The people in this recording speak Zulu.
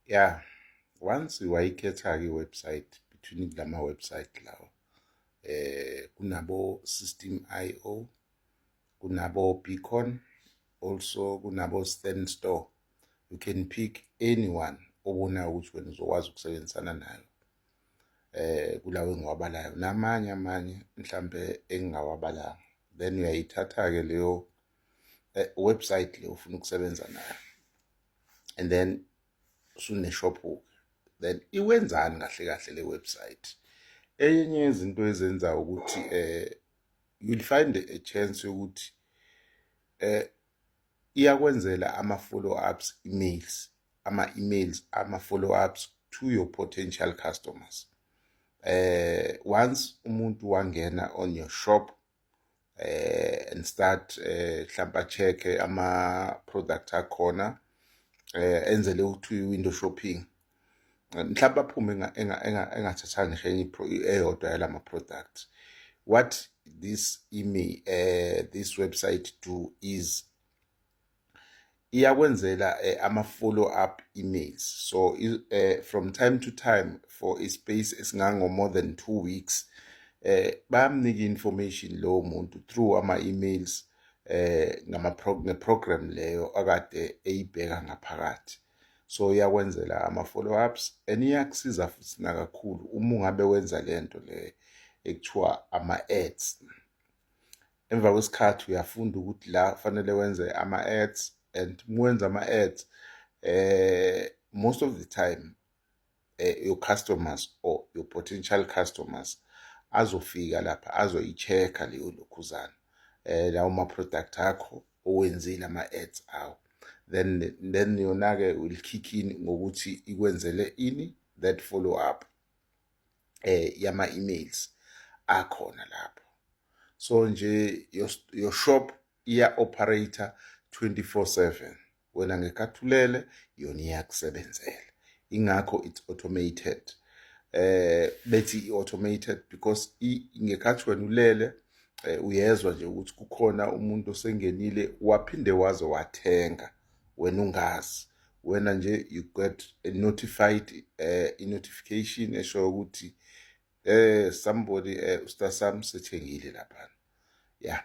Yeah, once wayikhetha-ke iwebsite between lama-website lawo, kunabo System.io, kunabo Beacon, also kunabo Standstore. You can pick anyone obonayo ukuthi wena uzokwazi ukusebenzisana nayo kulawo engiwabalayo, namanye mhlambe engingawabalanga. Then uyayithatha-ke leyo website leyo ufuna ukusebenza nayo, and then usune-shop-ke, then iwenzani kahle le website. Enye yezinto ezenza ukuthi you'll find a chance yokuthi iyakwenzela ama-follow-ups emails, ama-follow-ups to your potential customers. Once umuntu wangena on your shop and start mhlawumbe check ama-product akhona, enzele ukuthi window shopping, mhlawumbe aphume engathathanga eyodwa yalama product. What this this website do is iyakwenzela ama-follow-up emails. So from time to time, for a space esingango more than 2 weeks, bayamnika information lowo muntu through ama-emails nge-program leyo akade eyibheka ngaphakathi. So iyakwenzela ama-follow-ups, and iyakusiza futhi nakakhulu uma ungabe wenza lento le ekuthiwa ama-ads. Emva kwesikhathi uyafunda ukuthi la fanele wenze ama-ads, and mwenza ama-ads, most of the time your customers or your potential customers azofika lapha azoyi-check-a leyo lokhuzana lawo ma-product akho owenzile ama-ads awo. Then yona-ke will kick in ngokuthi ikwenzele ini that follow-up yama-emails akhona lapho. So nje your shop iya-operator 24/7. Wena ngekathulele yona iyakusebenzela. Ingakho it's automated. Bethi i-automated because ngekhathi wena ulele uyezwa nje ukuthi kukhona umuntu osengenile waphinde waze wathenga wena ungazi. Wena nje you get a notified i-notification esho ukuthi somebody Star Sam sethengile lapha. Yeah.